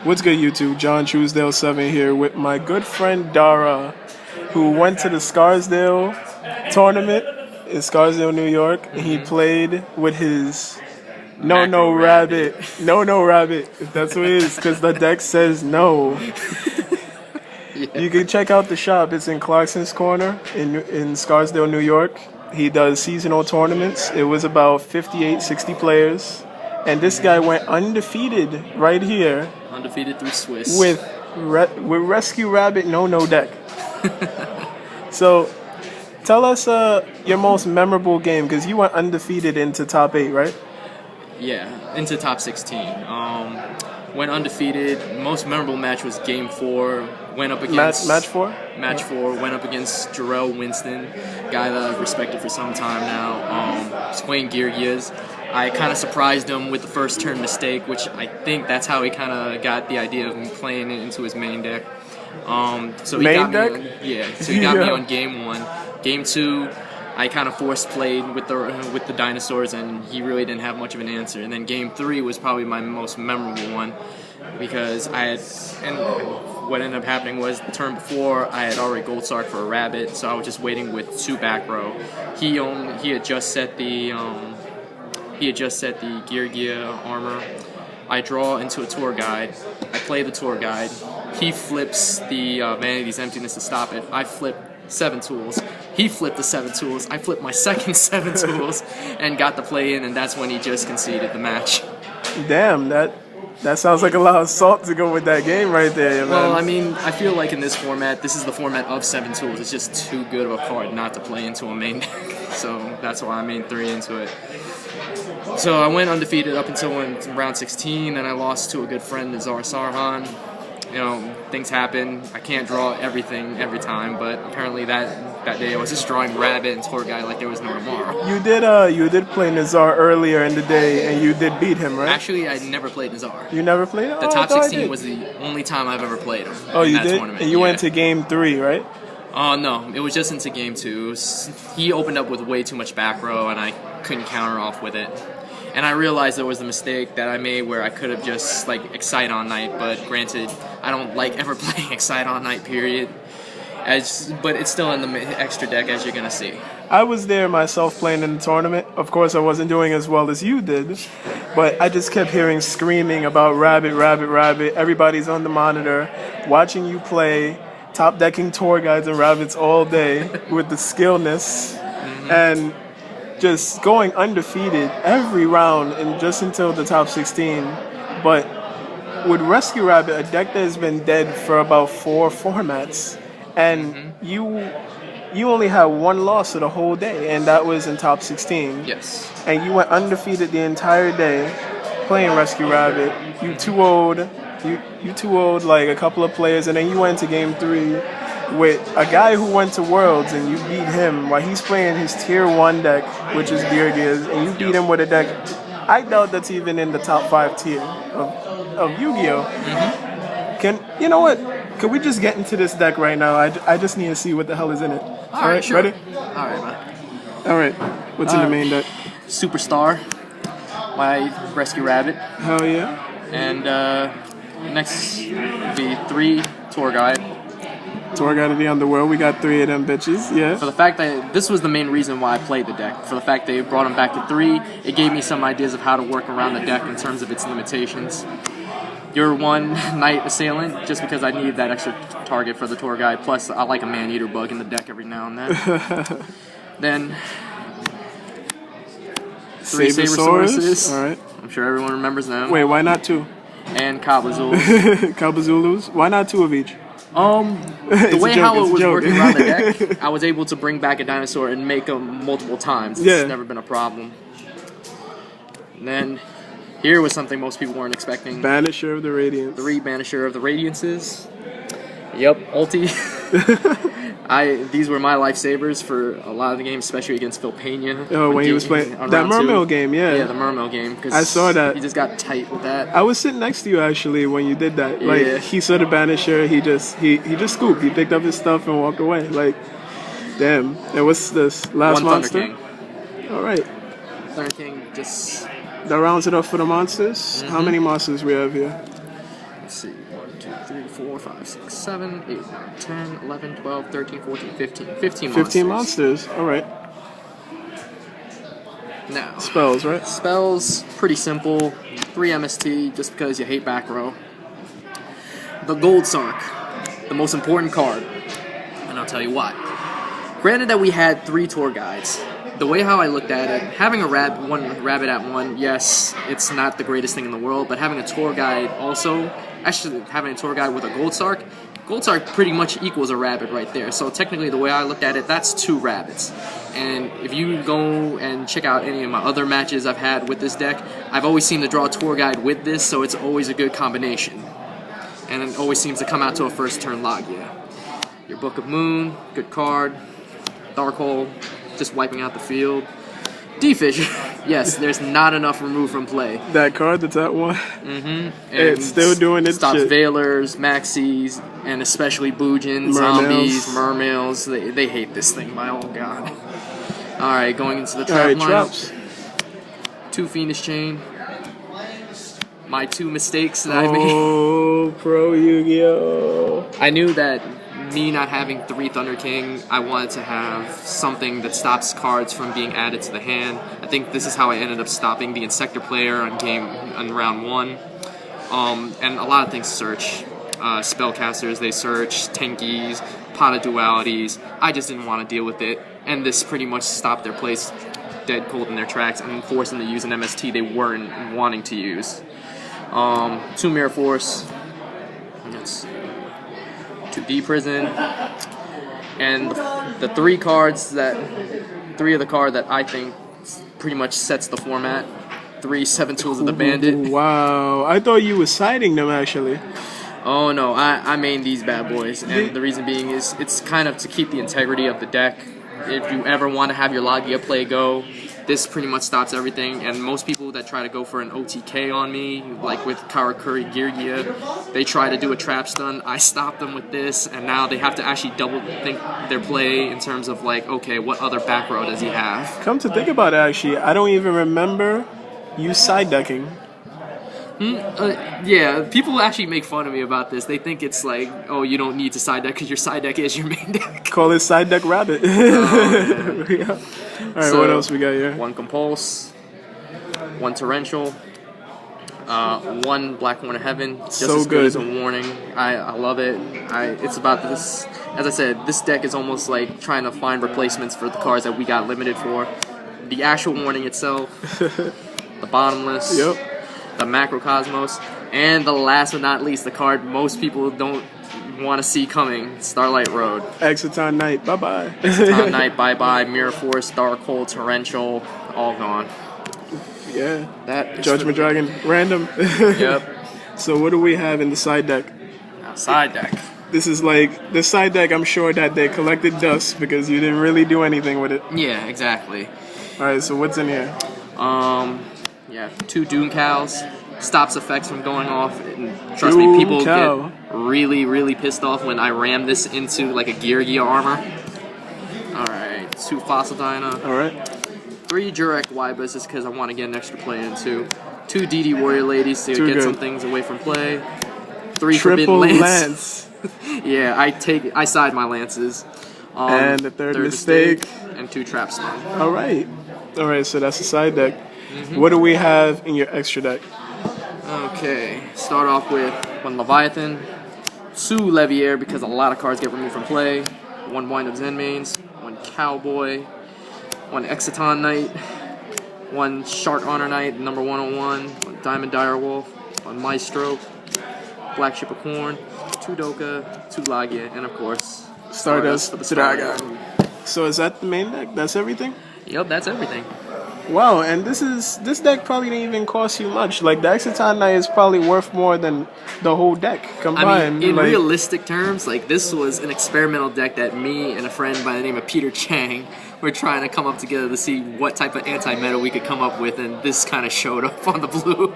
What's good, YouTube? John Truesdale7 here with my good friend Dara, who went to the Scarsdale tournament in Scarsdale, New York, and he played with his no rabbit, no rabbit. If that's what it is, because the deck says no. You can check out the shop. It's in Clarkson's Corner in Scarsdale, New York. He does seasonal tournaments. It was about 58, 60 players. And this guy went undefeated right here. Undefeated through Swiss. With Rescue Rabbit no deck. So, tell us your most memorable game, because you went undefeated into top 8, right? Yeah, into top 16. Went undefeated. Most memorable match was game 4. Went up against match 4. Match 4 went up against Jarrell Winston, guy that I've respected for some time now. He's playing Gear Gears. I kind of surprised him with the first turn mistake, which I think that's how he kind of got the idea of me playing it into his main deck. So he got me on game 1. Game 2, I kind of force played with the dinosaurs, and he really didn't have much of an answer. And then game 3 was probably my most memorable one, because what ended up happening was the turn before I had already Gold Sark for a rabbit, so I was just waiting with 2 back row. He had just set the Gear armor. I draw into a tour guide. I play the tour guide. He flips the Vanity's Emptiness to stop it. I flip 7 tools. He flipped the 7 tools. I flipped my second 7 tools and got the play in, and that's when he just conceded the match. Damn, that sounds like a lot of salt to go with that game right there, man. Well, I mean, I feel like in this format, this is the format of 7 tools. It's just too good of a card not to play into a main deck. So that's why I made 3 into it. So I went undefeated up until round 16, and I lost to a good friend, Nazar Sarhan. You know, things happen. I can't draw everything every time, but apparently that day I was just drawing rabbit and tour guide like there was no tomorrow. You did play Nazar earlier in the day, and you did beat him, right? Actually, I never played Nazar. You never played him? The top 16 was the only time I've ever played him. Oh, you that did? Tournament. And you went to game 3, right? No, it was just into game 2. He opened up with way too much back row, and I couldn't counter off with it. And I realized there was a mistake that I made where I could have just Excite on Night, but granted, I don't like ever playing Excite on Night, period. But it's still in the extra deck, as you're gonna see. I was there myself playing in the tournament. Of course, I wasn't doing as well as you did, but I just kept hearing screaming about rabbit. Everybody's on the monitor, watching you play, top decking tour guides and rabbits all day with the skillness, and just going undefeated every round and just until the top 16. But with Rescue Rabbit, a deck that has been dead for about 4 formats, and you only had 1 loss of the whole day, and that was in top 16. Yes. And you went undefeated the entire day playing Rescue Rabbit. You 2-0'd. You 2-0'd like a couple of players, and then you went to game 3 with a guy who went to Worlds, and you beat him while he's playing his tier 1 deck, which is Gear Gears, and you beat him with a deck I doubt that's even in the top 5 tier of Yu-Gi-Oh! You know what? Can we just get into this deck right now? I just need to see what the hell is in it. All right, sure. Ready? All right, man. All right. What's in the main deck? Superstar, my Rescue Rabbit. Hell yeah. And next would be 3 Tour Guide. Tour Guide of the Underworld. We got 3 of them bitches, yeah. For the fact that this was the main reason why I played the deck. For the fact they brought them back to 3, it gave me some ideas of how to work around the deck in terms of its limitations. Your 1 Knight Assailant, just because I needed that extra target for the Tour Guide. Plus, I like a Man-Eater bug in the deck every now and then. Then 3 Sabersauruses. All right. I'm sure everyone remembers them. Wait, why not 2? And Kabazools. Kabazulus? Why not 2 of each? The way how it was working around the deck, I was able to bring back a dinosaur and make them multiple times. It's never been a problem. And then here was something most people weren't expecting. Banisher of the Radiance. 3 Banisher of the Radiances. Yep, ulti. These were my lifesavers for a lot of the games, especially against Phil Pena. Oh, when he was playing that Mermail game, yeah. Yeah, the Mermail game. I saw that. He just got tight with that. I was sitting next to you actually when you did that. Like he saw the Banisher, he just scooped. He picked up his stuff and walked away. Like, damn. And what's this last 1 monster? Thunder King. All right. Thunder King just. That rounds it up for the monsters. How many monsters we have here? let's see, 1, 2, 3, 4, 5, 6, 7, 8, 9, 10, 11, 12, 13, 14, 15. 15 monsters. 15 monsters. All right. Now, Spells, right? spells, pretty simple. 3 MST, just because you hate back row. The Gold Sark, the most important card. And I'll tell you why. Granted that we had 3 tour guides. The way how I looked at it, having one rabbit at 1, yes, it's not the greatest thing in the world, but having a tour guide also, actually having a tour guide with a Gold Sark pretty much equals a rabbit right there. So technically the way I looked at it, that's 2 rabbits. And if you go and check out any of my other matches I've had with this deck, I've always seemed to draw a tour guide with this, so it's always a good combination. And it always seems to come out to a first turn Logia. Your Book of Moon, good card. Dark Hole, just wiping out the field. D-Fisher, yes, there's not enough removed from play. That card that's at 1. Mm-hmm. It's still doing its stops shit. Veilers, Maxies, and especially Boojins, Zombies, Mermails. They hate this thing, my old god. Alright, going into the trap lineup. Traps. 2 Fiendish Chain. My 2 mistakes that I made. Oh, Pro Yu-Gi-Oh! I knew that me not having 3 Thunder King, I wanted to have something that stops cards from being added to the hand. I think this is how I ended up stopping the Insector player on round 1. And a lot of things search. Spellcasters, they search, Tenkies, Pot of Dualities. I just didn't want to deal with it. And this pretty much stopped their place dead cold in their tracks and forced them to use an MST they weren't wanting to use. 2 Mirror Force. That's 2 D Prison, and the 3 of the card that I think pretty much sets the format. 3 7 Tools of the Bandit. Wow, I thought you were citing them actually. Oh no, I main these bad boys, and the reason being is it's kind of to keep the integrity of the deck. If you ever want to have your Logia play go, this pretty much stops everything, and most people that try to go for an OTK on me, like with Karakuri Geargia, they try to do a trap stun. I stop them with this, and now they have to actually double think their play in terms of like, okay, what other back row does he have? Come to think about it, actually, I don't even remember you side decking. Yeah, people actually make fun of me about this. They think it's like, oh, you don't need to side deck because your side deck is your main deck. Call it side deck rabbit. Oh, yeah. Alright, what else we got here? 1 Compulse, 1 Torrential, 1 Black Horn of Heaven, just so as good good as a warning. I love it. It's about this. As I said, this deck is almost like trying to find replacements for the cards that we got limited for. The actual warning itself, the Bottomless, the Macrocosmos, and the last but not least, the card most people don't want to see coming, Starlight Road. Exciton Knight, bye-bye. Exciton Knight, bye-bye. Mirror Force, Dark Hole, Torrential, all gone. Yeah. That Judgment Dragon, random. Yep. So what do we have in the side deck? Side deck. This is like, the side deck, I'm sure that they collected dust because you didn't really do anything with it. Yeah, exactly. Alright, so what's in here? Yeah, 2 Doom Cows. Stops effects from going off. And trust me, people get really, really pissed off when I ram this into like a Gear armor. Alright, 2 Fossil Dyna. Alright. 3 Jurek Wybus just because I want to get an extra play into. 2 DD Warrior Ladies to get some things away from play. 3 Triple Forbidden Lance. Yeah, I side my lances. And the third mistake. And 2 Trap Stun. Alright. Alright, so that's the side deck. What do we have in your extra deck? Okay, start off with 1 Leviathan, 2 Leviair because a lot of cards get removed from play, 1 Wind of Zen Mains, 1 Cowboy, 1 Exciton Knight, 1 Shark Honor Knight, number 101, 1 Diamond Direwolf, 1 Maestro, Black Ship of Corn, 2 Doka, 2 Logia, and of course, Stardust Dragon. So is that the main deck? That's everything? Yep, that's everything. Wow, and this deck probably didn't even cost you much. Like, the Exciton Knight is probably worth more than the whole deck combined. I mean, in realistic terms, like, this was an experimental deck that me and a friend by the name of Peter Chang were trying to come up together to see what type of anti-meta we could come up with, and this kind of showed up on the blue.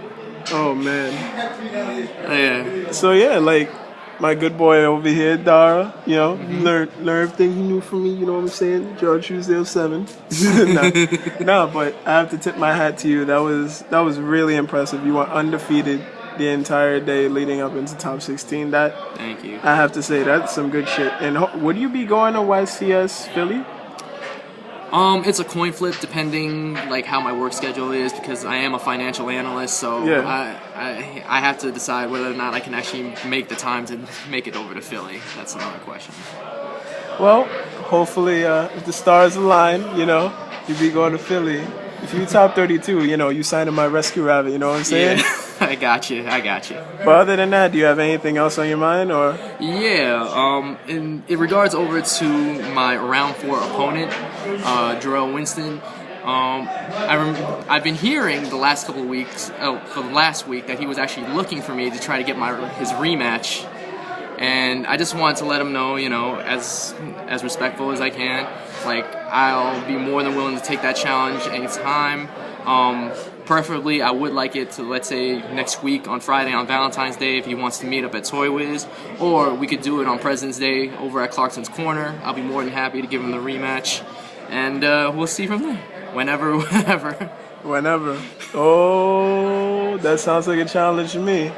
Oh, man. Yeah. So, yeah, like, my good boy over here, Dara, you know, learned everything he knew from me, you know what I'm saying? George Truesdale 7. No, but I have to tip my hat to you. That was really impressive. You were undefeated the entire day leading up into top 16. That Thank you. I have to say that's some good shit. And would you be going to YCS Philly? It's a coin flip depending like how my work schedule is because I am a financial analyst, so Yeah. I have to decide whether or not I can actually make the time to make it over to Philly. That's another question. Well, hopefully, if the stars align, you know, you'll be going to Philly. If you top 32, you know, you signing my Rescue Rabbit, you know what I'm saying? Yeah, I got you. But other than that, do you have anything else on your mind, or? Yeah, in regards over to my round 4 opponent, Jarrell Winston, I've been hearing the last couple of weeks, for the last week, that he was actually looking for me to try to get his rematch. And I just wanted to let him know, you know, as respectful as I can, like, I'll be more than willing to take that challenge anytime. Preferably, I would like it to, let's say, next week on Friday on Valentine's Day if he wants to meet up at Toy Wiz, or we could do it on President's Day over at Clarkson's Corner. I'll be more than happy to give him the rematch, and we'll see from there. Whenever, whenever. Whenever. Oh, that sounds like a challenge to me.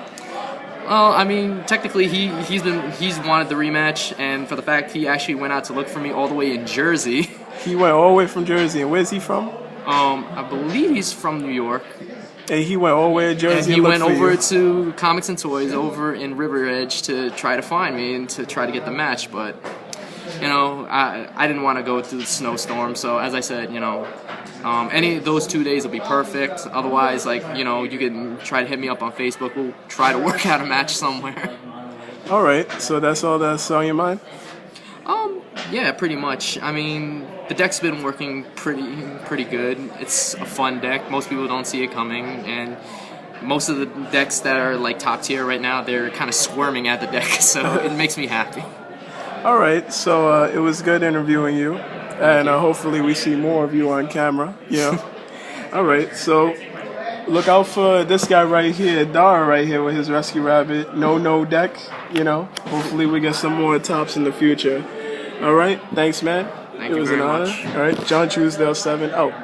Well, I mean, technically, he's wanted the rematch, and for the fact he actually went out to look for me all the way in Jersey. He went all the way from Jersey, and where's he from? I believe he's from New York. And he went all the way to Jersey. And he went over to Comics and Toys over in River Edge to try to find me and to try to get the match, but you know, I didn't want to go through the snowstorm, so as I said, you know, any of those 2 days will be perfect. Otherwise, like, you know, you can try to hit me up on Facebook. We'll try to work out a match somewhere. All right, so that's all that's on your mind? Yeah, pretty much. I mean, the deck's been working pretty good. It's a fun deck. Most people don't see it coming, and most of the decks that are like top tier right now, they're kind of squirming at the deck, so it makes me happy. All right, so it was good interviewing you, and hopefully we see more of you on camera. Yeah. All right, so look out for this guy right here, Dara right here with his Rescue Rabbit no deck. You know, hopefully we get some more tops in the future. All right, thanks, man. Thank you very much. All right, John Truesdale 7 out.